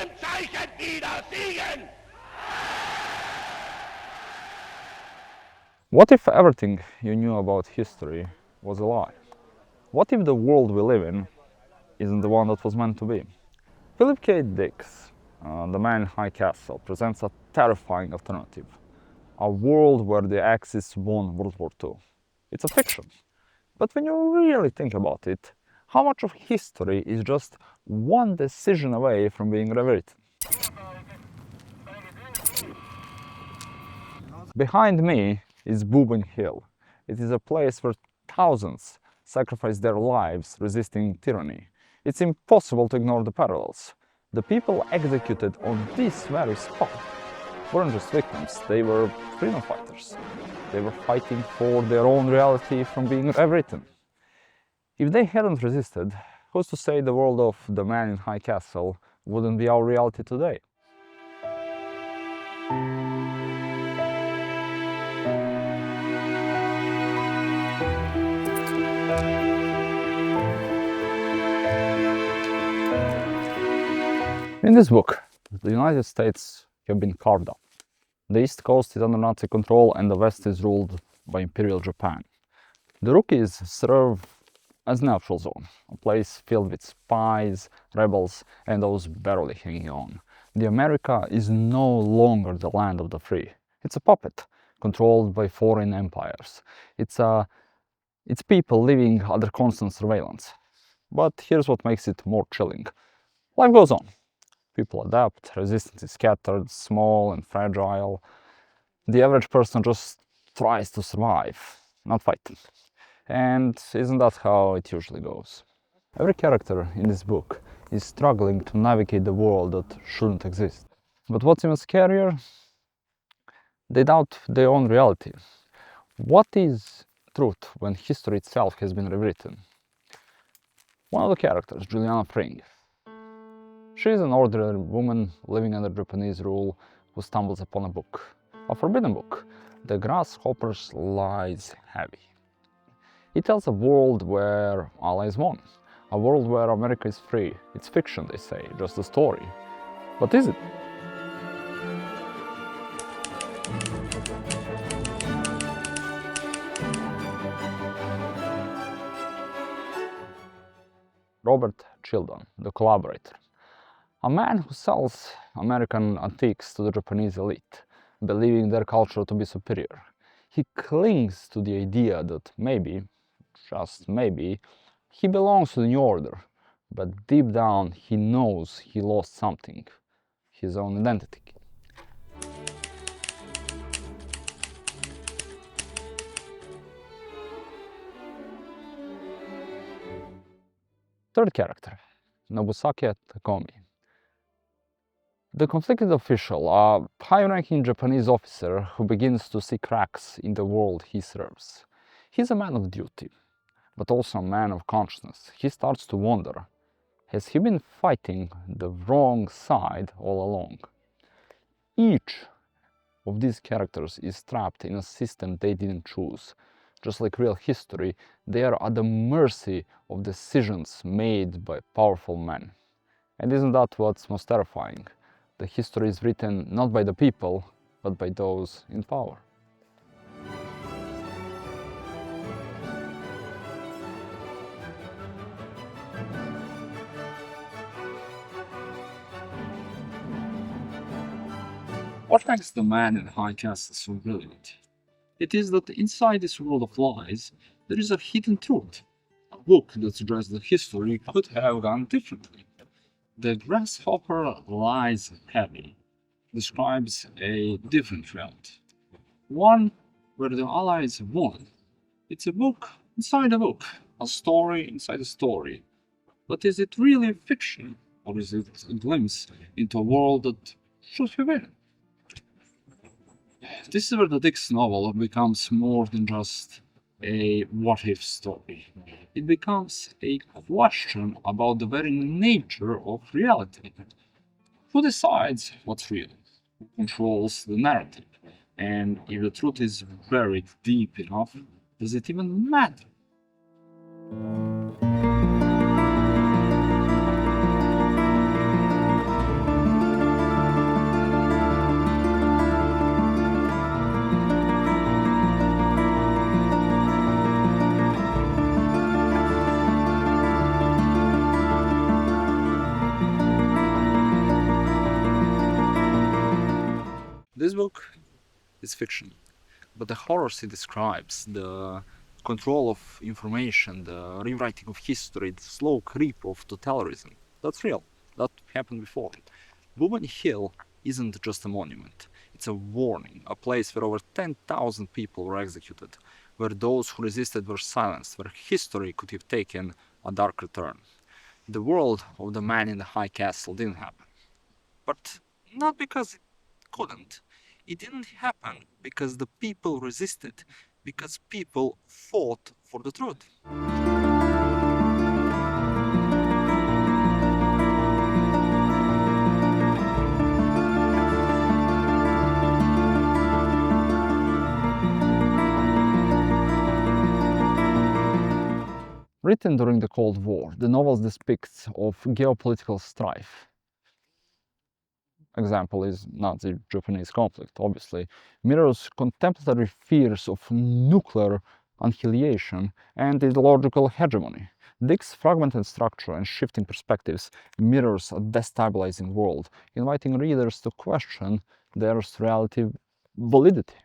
diesem Zeichen wieder siegen! What if everything you knew about history was a lie? What if the world we live in isn't the one that was meant to be? Philip K. Dick's The Man in High Castle presents a terrifying alternative. A world where the Axis won World War II. It's a fiction. But when you really think about it, how much of history is just one decision away from being rewritten? Behind me is Bubanj Hill. It is a place where thousands sacrifice their lives resisting tyranny. It's impossible to ignore the parallels. The people executed on this very spot weren't just victims, they were freedom fighters. They were fighting for their own reality from being rewritten. If they hadn't resisted, who's to say the world of The Man in High Castle wouldn't be our reality today? In this book, the United States have been carved up. The East Coast is under Nazi control and the West is ruled by Imperial Japan. The rookies serve as a neutral zone, a place filled with spies, rebels, and those barely hanging on. The America is no longer the land of the free. It's a puppet, controlled by foreign empires. It's people living under constant surveillance. But here's what makes it more chilling. Life goes on. People adapt, resistance is scattered, small and fragile. The average person just tries to survive, not fight. And isn't that how it usually goes? Every character in this book is struggling to navigate the world that shouldn't exist. But what's even scarier? They doubt their own reality. What is truth when history itself has been rewritten? One of the characters, Juliana Fring. She is an ordinary woman living under Japanese rule who stumbles upon a book, a forbidden book. The Grasshopper's lies heavy. It tells a world where allies won, a world where America is free. It's fiction, they say, just a story. But is it? Robert Childon, the collaborator. A man who sells American antiques to the Japanese elite, believing their culture to be superior. He clings to the idea that maybe, just maybe, he belongs to the New Order, but deep down he knows he lost something, his own identity. Third character, Nobusake Takomi. The conflicted official, a high-ranking Japanese officer who begins to see cracks in the world he serves. He's a man of duty, but also a man of consciousness. He starts to wonder, has he been fighting the wrong side all along? Each of these characters is trapped in a system they didn't choose. Just like real history, they are at the mercy of decisions made by powerful men. And isn't that what's most terrifying? The history is written not by the people, but by those in power. What makes The Man in High Castle so brilliant? It is that inside this world of lies, there is a hidden truth. A book that suggests that history could have gone differently. The Grasshopper Lies Heavy describes a different reality. One where the Allies won. It's a book inside a book, a story inside a story. But is it really fiction, or is it a glimpse into a world that should have been? This is where the Dick's novel becomes more than just a what-if story. It becomes a question about the very nature of reality. Who decides what's real? Who controls the narrative? And if the truth is buried deep enough, does it even matter? This book is fiction, but the horrors he describes, the control of information, the rewriting of history, the slow creep of totalitarianism, that's real. That happened before. Bubanj Hill isn't just a monument. It's a warning, a place where over 10,000 people were executed, where those who resisted were silenced, where history could have taken a darker turn. The world of the man in the high castle didn't happen. But not because it couldn't. It didn't happen because the people resisted, because people fought for the truth. Written during the Cold War, the novel depicts of geopolitical strife. Example is Nazi-Japanese conflict, obviously, mirrors contemporary fears of nuclear annihilation and ideological hegemony. Dick's fragmented structure and shifting perspectives mirrors a destabilizing world, inviting readers to question their relative validity.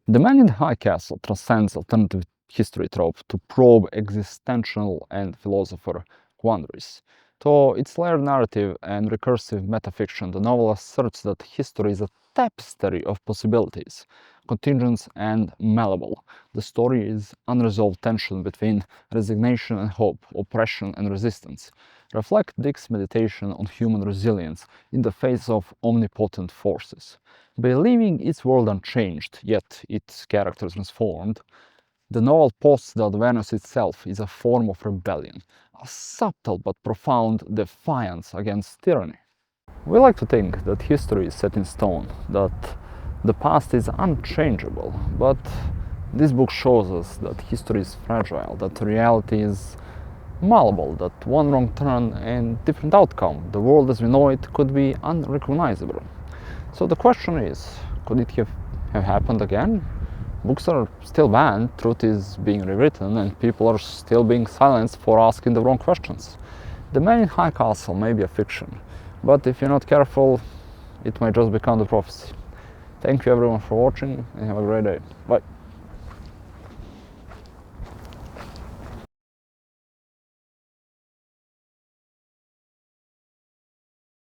The Man in the High Castle transcends alternative history trope to probe existential and philosopher quandaries. Through its layered narrative and recursive metafiction, the novel asserts that history is a tapestry of possibilities, contingent and malleable. The story is unresolved tension between resignation and hope, oppression and resistance. Reflect Dick's meditation on human resilience in the face of omnipotent forces. By leaving its world unchanged, yet its characters transformed, the novel posits that awareness itself is a form of rebellion, a subtle but profound defiance against tyranny. We like to think that history is set in stone, that the past is unchangeable, but this book shows us that history is fragile, that reality is malleable, that one wrong turn and different outcome, the world as we know it, could be unrecognizable. So the question is, could it have happened again? Books are still banned, truth is being rewritten, and people are still being silenced for asking the wrong questions. The Man in High Castle may be a fiction, but if you're not careful, it might just become the prophecy. Thank you everyone for watching, and have a great day. Bye.